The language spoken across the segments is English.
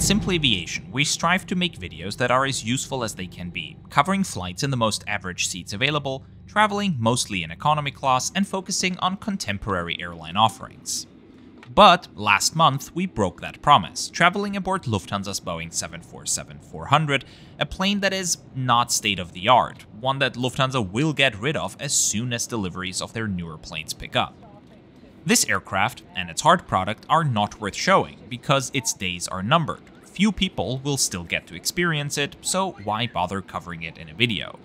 Simple Aviation, we strive to make videos that are as useful as they can be, covering flights in the most average seats available, traveling mostly in economy class, and focusing on contemporary airline offerings. But last month we broke that promise, traveling aboard Lufthansa's Boeing 747-400, a plane that is not state-of-the-art, one that Lufthansa will get rid of as soon as deliveries of their newer planes pick up. This aircraft and its hard product are not worth showing, because its days are numbered. Few people will still get to experience it, so why bother covering it in a video?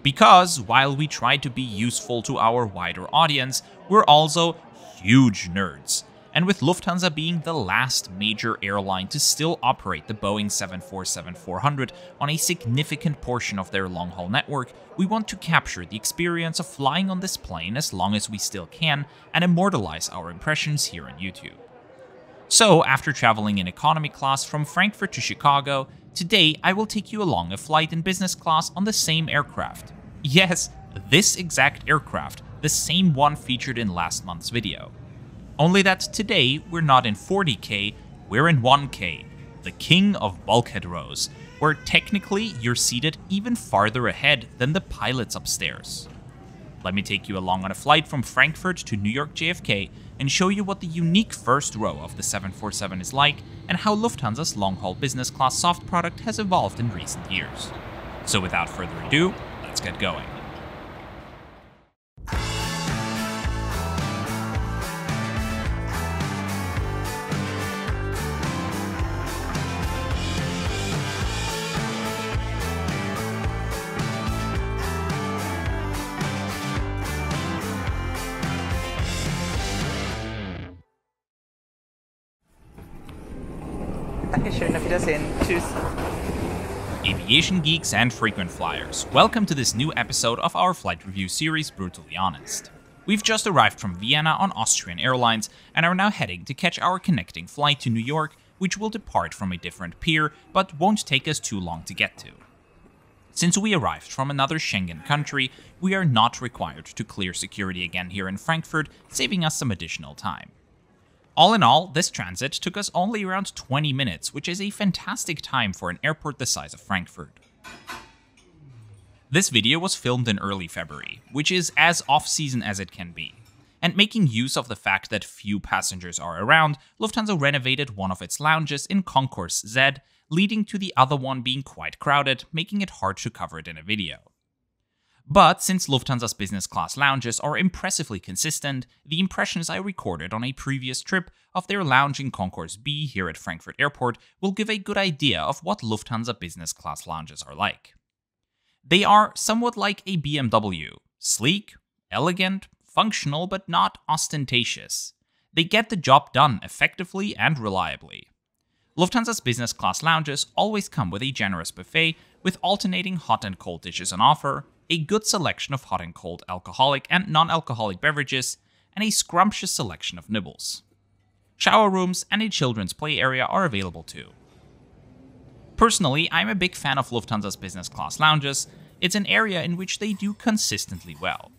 Because while we try to be useful to our wider audience, we're also huge nerds. And with Lufthansa being the last major airline to still operate the Boeing 747-400 on a significant portion of their long-haul network, we want to capture the experience of flying on this plane as long as we still can and immortalize our impressions here on YouTube. So, after traveling in economy class from Frankfurt to Chicago, today I will take you along a flight in business class on the same aircraft. Yes, this exact aircraft, the same one featured in last month's video. Only that today we're not in 40K, we're in 1K, the king of bulkhead rows, where technically you're seated even farther ahead than the pilots upstairs. Let me take you along on a flight from Frankfurt to New York JFK and show you what the unique first row of the 747 is like and how Lufthansa's long-haul business class soft product has evolved in recent years. So without further ado, let's get going. Dankeschön, auf Wiedersehen. Tschüss. Aviation geeks and frequent flyers, welcome to this new episode of our flight review series, Brutally Honest. We've just arrived from Vienna on Austrian Airlines and are now heading to catch our connecting flight to New York, which will depart from a different pier, but won't take us too long to get to. Since we arrived from another Schengen country, we are not required to clear security again here in Frankfurt, saving us some additional time. All in all, this transit took us only around 20 minutes, which is a fantastic time for an airport the size of Frankfurt. This video was filmed in early February, which is as off-season as it can be. And making use of the fact that few passengers are around, Lufthansa renovated one of its lounges in Concourse Z, leading to the other one being quite crowded, making it hard to cover it in a video. But since Lufthansa's business class lounges are impressively consistent, the impressions I recorded on a previous trip of their lounge in Concourse B here at Frankfurt Airport will give a good idea of what Lufthansa business class lounges are like. They are somewhat like a BMW, sleek, elegant, functional, but not ostentatious. They get the job done effectively and reliably. Lufthansa's business class lounges always come with a generous buffet with alternating hot and cold dishes on offer, a good selection of hot and cold alcoholic and non-alcoholic beverages, and a scrumptious selection of nibbles. Shower rooms and a children's play area are available too. Personally, I'm a big fan of Lufthansa's business class lounges. It's an area in which they do consistently well.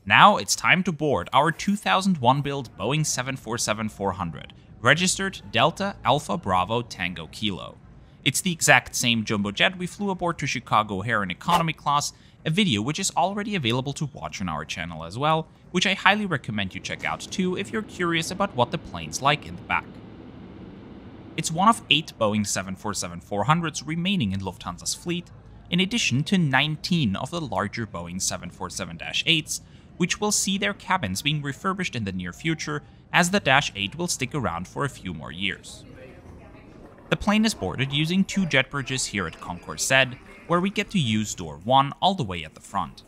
Now it's time to board our 2001 build Boeing 747-400, registered Delta Alpha Bravo Tango Kilo. It's the exact same jumbo jet we flew aboard to Chicago O'Hare in economy class, a video which is already available to watch on our channel as well, which I highly recommend you check out too if you're curious about what the plane's like in the back. It's one of 8 Boeing 747-400s remaining in Lufthansa's fleet, in addition to 19 of the larger Boeing 747-8s, which will see their cabins being refurbished in the near future, as the Dash 8 will stick around for a few more years. The plane is boarded using 2 jet bridges here at Concourse Z, where we get to use door 1 all the way at the front.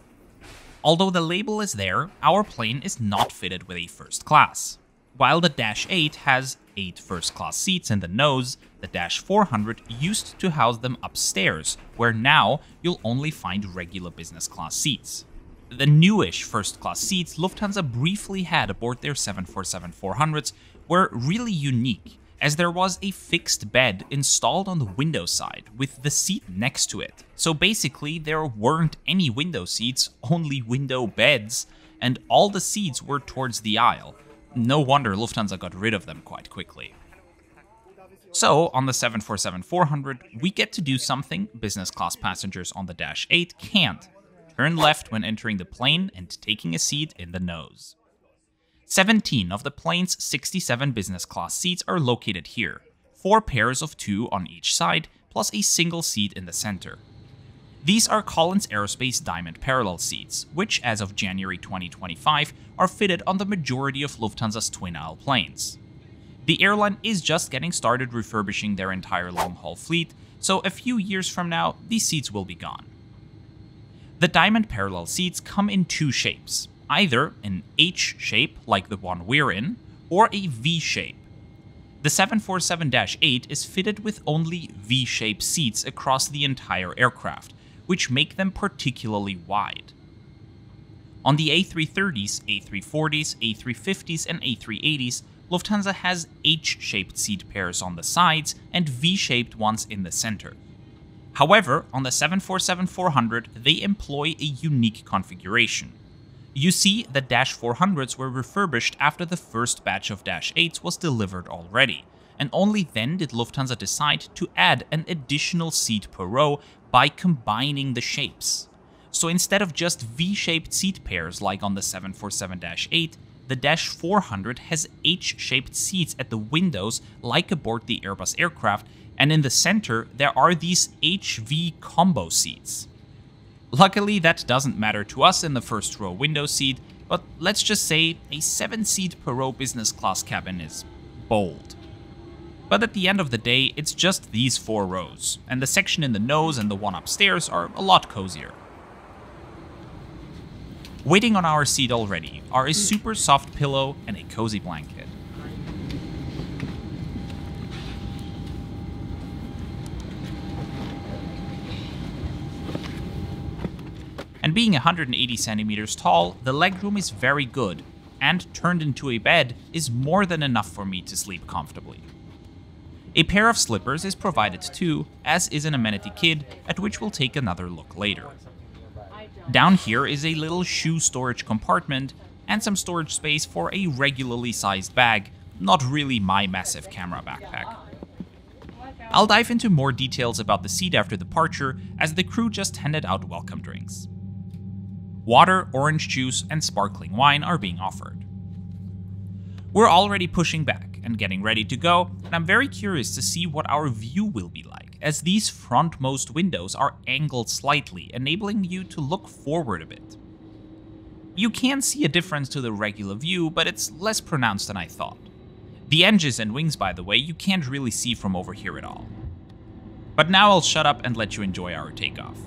Although the label is there, our plane is not fitted with a first class. While the Dash 8 has 8 first class seats in the nose, the Dash 400 used to house them upstairs, where now you'll only find regular business class seats. The newish first class seats Lufthansa briefly had aboard their 747-400s were really unique, as there was a fixed bed installed on the window side with the seat next to it. So basically there weren't any window seats, only window beds, and all the seats were towards the aisle. No wonder Lufthansa got rid of them quite quickly. So, on the 747-400, we get to do something business class passengers on the Dash 8 can't: turn left when entering the plane and taking a seat in the nose. 17 of the plane's 67 business class seats are located here, 4 pairs of 2 on each side, plus a single seat in the center. These are Collins Aerospace Diamond Parallel seats, which as of January 2025 are fitted on the majority of Lufthansa's twin-aisle planes. The airline is just getting started refurbishing their entire long-haul fleet, so a few years from now, these seats will be gone. The Diamond Parallel seats come in 2 shapes, either an H shape like the one we're in, or a V shape. The 747-8 is fitted with only V-shaped seats across the entire aircraft, which make them particularly wide. On the A330s, A340s, A350s, and A380s, Lufthansa has H-shaped seat pairs on the sides and V-shaped ones in the center. However, on the 747-400, they employ a unique configuration. You see, the Dash 400s were refurbished after the first batch of Dash 8s was delivered already, and only then did Lufthansa decide to add an additional seat per row by combining the shapes. So instead of just V-shaped seat pairs like on the 747-8, the Dash 400 has H-shaped seats at the windows like aboard the Airbus aircraft, and in the center there are these HV combo seats. Luckily, that doesn't matter to us in the first row window seat, but let's just say a 7-seat per row business class cabin is bold. But at the end of the day, it's just these 4 rows, and the section in the nose and the one upstairs are a lot cozier. Waiting on our seat already are a super soft pillow and a cozy blanket. And being 180 centimeters tall, the legroom is very good, and turned into a bed is more than enough for me to sleep comfortably. A pair of slippers is provided too, as is an amenity kit, at which we'll take another look later. Down here is a little shoe storage compartment, and some storage space for a regularly sized bag, not really my massive camera backpack. I'll dive into more details about the seat after departure, as the crew just handed out welcome drinks. Water, orange juice, and sparkling wine are being offered. We're already pushing back and getting ready to go, and I'm very curious to see what our view will be like, as these frontmost windows are angled slightly, enabling you to look forward a bit. You can see a difference to the regular view, but it's less pronounced than I thought. The engines and wings, by the way, you can't really see from over here at all. But now I'll shut up and let you enjoy our takeoff.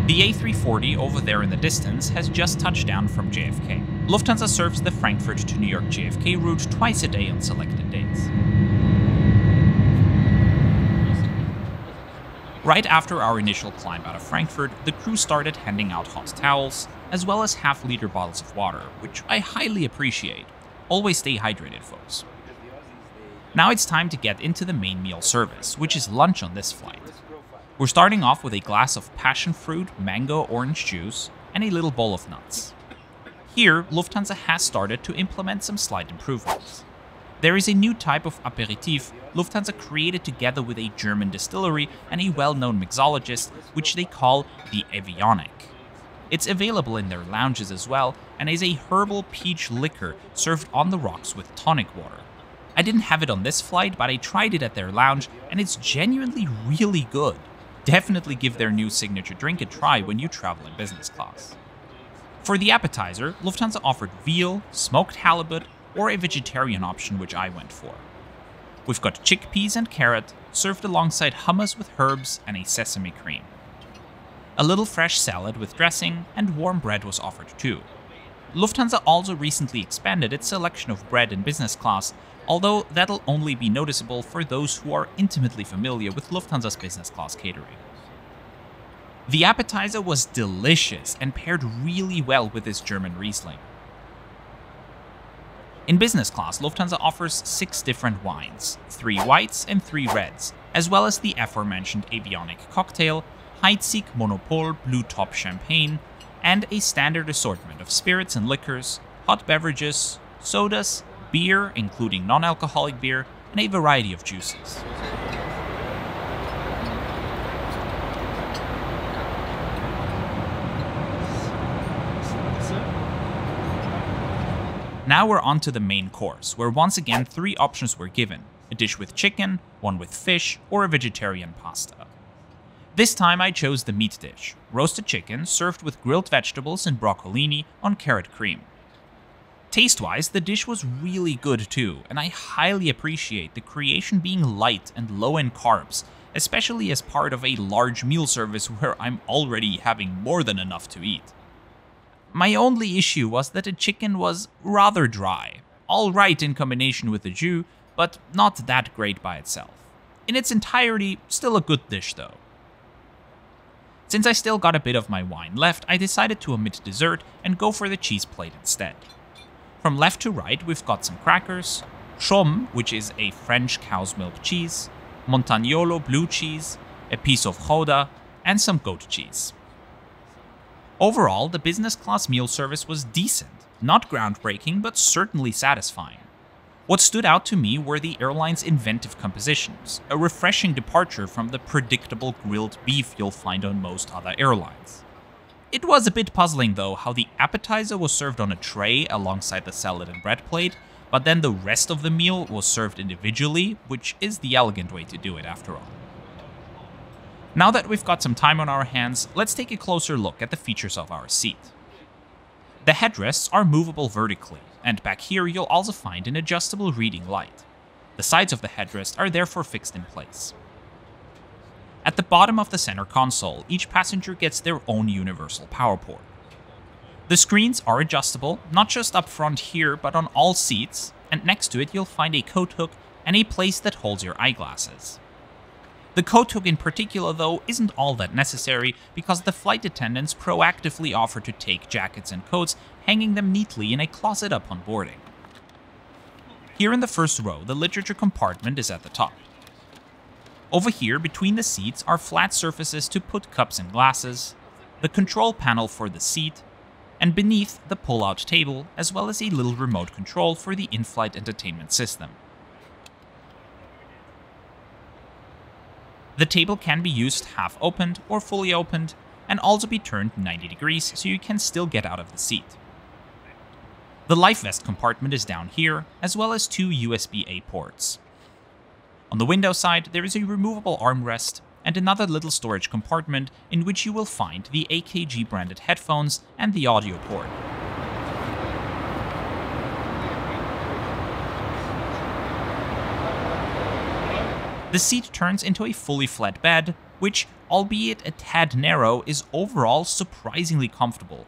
The A340 over there in the distance has just touched down from JFK. Lufthansa serves the Frankfurt to New York JFK route twice a day on selected days. Right after our initial climb out of Frankfurt, the crew started handing out hot towels, as well as half-liter bottles of water, which I highly appreciate. Always stay hydrated, folks. Now it's time to get into the main meal service, which is lunch on this flight. We're starting off with a glass of passion fruit, mango, orange juice, and a little bowl of nuts. Here, Lufthansa has started to implement some slight improvements. There is a new type of aperitif Lufthansa created together with a German distillery and a well-known mixologist, which they call the Aviation. It's available in their lounges as well, and is a herbal peach liquor served on the rocks with tonic water. I didn't have it on this flight, but I tried it at their lounge, and it's genuinely really good. Definitely give their new signature drink a try when you travel in business class. For the appetizer, Lufthansa offered veal, smoked halibut, or a vegetarian option, which I went for. We've got chickpeas and carrot, served alongside hummus with herbs and a sesame cream. A little fresh salad with dressing and warm bread was offered too. Lufthansa also recently expanded its selection of bread in business class, although that'll only be noticeable for those who are intimately familiar with Lufthansa's business class catering. The appetizer was delicious and paired really well with this German Riesling. In business class, Lufthansa offers 6 different wines, 3 whites and 3 reds, as well as the aforementioned avionic cocktail, Heidsieg Monopol Blue Top Champagne, and a standard assortment of spirits and liquors, hot beverages, sodas, beer, including non-alcoholic beer, and a variety of juices. Now we're on to the main course, where once again 3 options were given: a dish with chicken, one with fish, or a vegetarian pasta. This time I chose the meat dish, roasted chicken served with grilled vegetables and broccolini on carrot cream. Taste-wise, the dish was really good too, and I highly appreciate the creation being light and low in carbs, especially as part of a large meal service where I'm already having more than enough to eat. My only issue was that the chicken was rather dry, alright in combination with the jus, but not that great by itself. In its entirety, still a good dish though. Since I still got a bit of my wine left, I decided to omit dessert and go for the cheese plate instead. From left to right, we've got some crackers, chaume, which is a French cow's milk cheese, montagnolo blue cheese, a piece of gouda, and some goat cheese. Overall, the business class meal service was decent, not groundbreaking, but certainly satisfying. What stood out to me were the airline's inventive compositions, a refreshing departure from the predictable grilled beef you'll find on most other airlines. It was a bit puzzling though how the appetizer was served on a tray alongside the salad and bread plate, but then the rest of the meal was served individually, which is the elegant way to do it after all. Now that we've got some time on our hands, let's take a closer look at the features of our seat. The headrests are movable vertically, and back here you'll also find an adjustable reading light. The sides of the headrest are therefore fixed in place. At the bottom of the center console, each passenger gets their own universal power port. The screens are adjustable, not just up front here, but on all seats, and next to it you'll find a coat hook and a place that holds your eyeglasses. The coat hook in particular, though, isn't all that necessary because the flight attendants proactively offer to take jackets and coats, hanging them neatly in a closet upon boarding. Here in the first row, the literature compartment is at the top. Over here, between the seats, are flat surfaces to put cups and glasses, the control panel for the seat, and beneath, the pull-out table, as well as a little remote control for the in-flight entertainment system. The table can be used half opened or fully opened, and also be turned 90 degrees so you can still get out of the seat. The life vest compartment is down here, as well as 2 USB-A ports. On the window side, there is a removable armrest and another little storage compartment in which you will find the AKG branded headphones and the audio port. The seat turns into a fully flat bed, which, albeit a tad narrow, is overall surprisingly comfortable.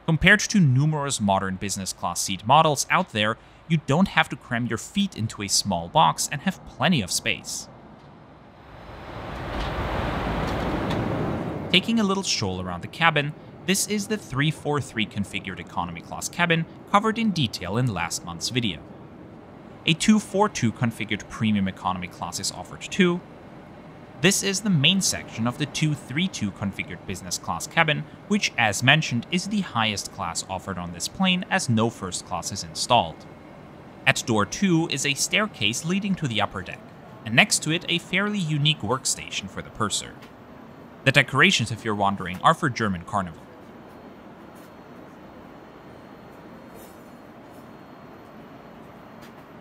Compared to numerous modern business class seat models out there, you don't have to cram your feet into a small box and have plenty of space. Taking a little stroll around the cabin, this is the 343 configured economy class cabin covered in detail in last month's video. A 242 configured premium economy class is offered too. This is the main section of the 232 configured business class cabin, which as mentioned is the highest class offered on this plane as no first class is installed. At door 2 is a staircase leading to the upper deck, and next to it a fairly unique workstation for the purser. The decorations, if you're wondering, are for German Carnival.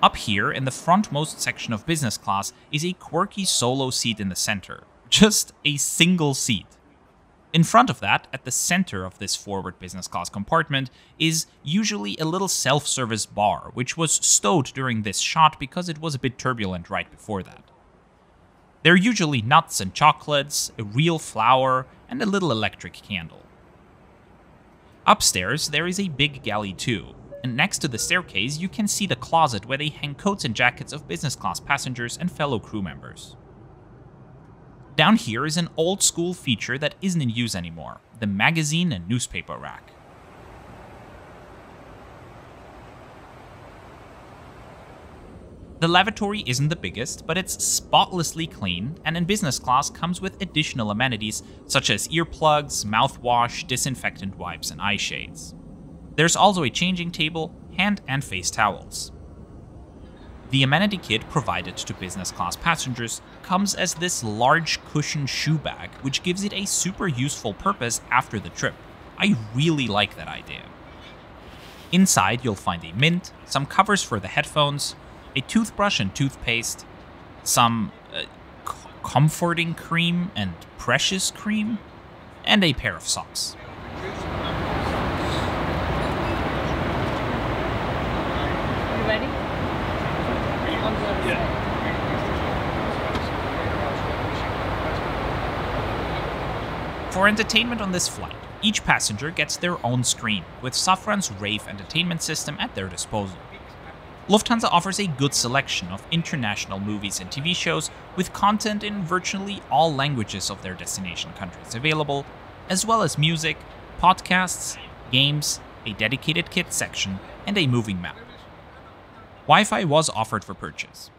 Up here, in the frontmost section of business class, is a quirky solo seat in the center. Just a single seat. In front of that, at the center of this forward business class compartment, is usually a little self-service bar, which was stowed during this shot because it was a bit turbulent right before that. There are usually nuts and chocolates, a real flower, and a little electric candle. Upstairs, there is a big galley too, and next to the staircase you can see the closet where they hang coats and jackets of business class passengers and fellow crew members. Down here is an old school feature that isn't in use anymore, the magazine and newspaper rack. The lavatory isn't the biggest, but it's spotlessly clean, and in business class comes with additional amenities such as earplugs, mouthwash, disinfectant wipes, and eye shades. There's also a changing table, hand and face towels. The amenity kit provided to business class passengers comes as this large cushion shoe bag, which gives it a super useful purpose after the trip. I really like that idea. Inside you'll find a mint, some covers for the headphones, a toothbrush and toothpaste, some comforting cream and precious cream, and a pair of socks. You ready? For entertainment on this flight, each passenger gets their own screen, with Safran's Rave entertainment system at their disposal. Lufthansa offers a good selection of international movies and TV shows with content in virtually all languages of their destination countries available, as well as music, podcasts, games, a dedicated kit section, and a moving map. Wi-Fi was offered for purchase.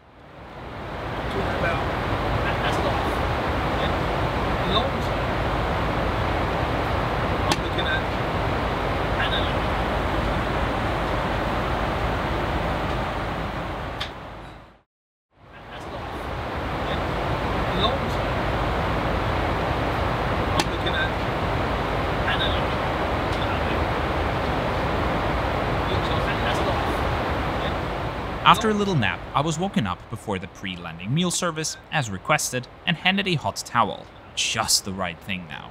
After a little nap, I was woken up before the pre-landing meal service, as requested, and handed a hot towel. Just the right thing now.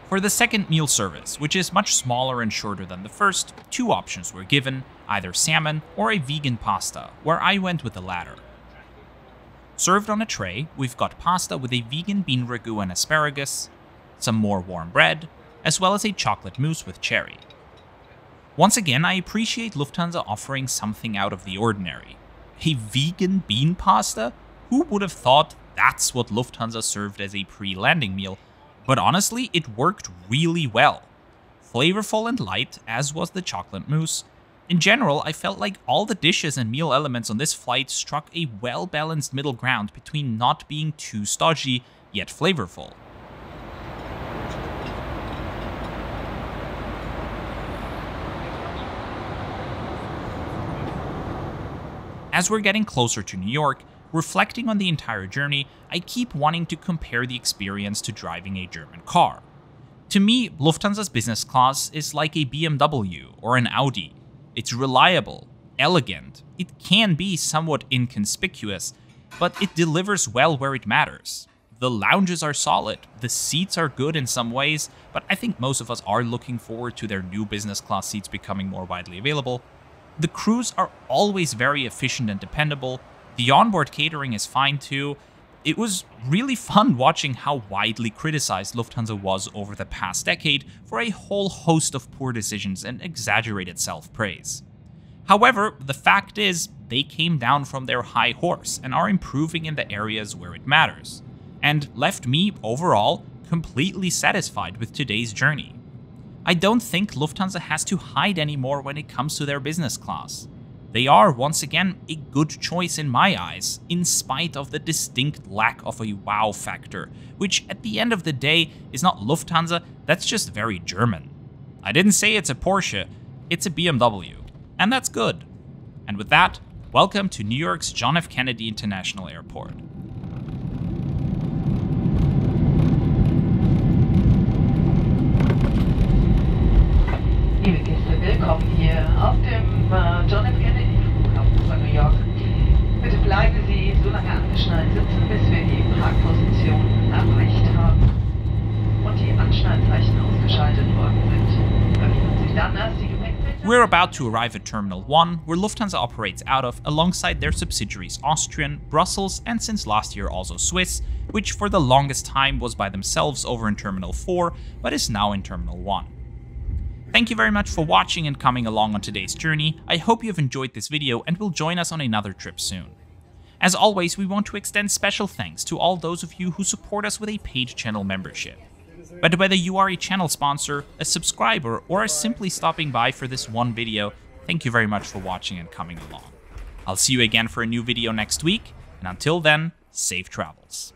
For the second meal service, which is much smaller and shorter than the first, two options were given, either salmon or a vegan pasta, where I went with the latter. Served on a tray, we've got pasta with a vegan bean ragu and asparagus, some more warm bread, as well as a chocolate mousse with cherry. Once again, I appreciate Lufthansa offering something out of the ordinary. A vegan bean pasta? Who would have thought that's what Lufthansa served as a pre-landing meal? But honestly, it worked really well. Flavorful and light, as was the chocolate mousse. In general, I felt like all the dishes and meal elements on this flight struck a well-balanced middle ground between not being too stodgy, yet flavorful. As we're getting closer to New York, reflecting on the entire journey, I keep wanting to compare the experience to driving a German car. To me, Lufthansa's business class is like a BMW or an Audi. It's reliable, elegant, it can be somewhat inconspicuous, but it delivers well where it matters. The lounges are solid, the seats are good in some ways, but I think most of us are looking forward to their new business class seats becoming more widely available. The crews are always very efficient and dependable. The onboard catering is fine too. It was really fun watching how widely criticized Lufthansa was over the past decade for a whole host of poor decisions and exaggerated self-praise. However, the fact is, they came down from their high horse and are improving in the areas where it matters, and left me, overall, completely satisfied with today's journey. I don't think Lufthansa has to hide anymore when it comes to their business class. They are, once again, a good choice in my eyes, in spite of the distinct lack of a wow factor, which at the end of the day is not Lufthansa, that's just very German. I didn't say it's a Porsche, it's a BMW, and that's good. And with that, welcome to New York's John F. Kennedy International Airport. Liebe Gäste, willkommen hier auf dem John F. Kennedy Flughafen von New York. Bitte bleiben Sie so lange angeschnallt sitzen, bis wir die Parkposition erreicht haben. Und die Warnscheinzeichen ausgeschaltet worden sind. Öffnen sich dann erst die Gepäckfächer. We're about to arrive at Terminal 1, where Lufthansa operates out of, alongside their subsidiaries Austrian, Brussels, and since last year also Swiss, which for the longest time was by themselves over in Terminal 4, but is now in Terminal 1. Thank you very much for watching and coming along on today's journey. I hope you have enjoyed this video and will join us on another trip soon. As always, we want to extend special thanks to all those of you who support us with a paid channel membership. But whether you are a channel sponsor, a subscriber, or are simply stopping by for this one video, thank you very much for watching and coming along. I'll see you again for a new video next week, and until then, safe travels.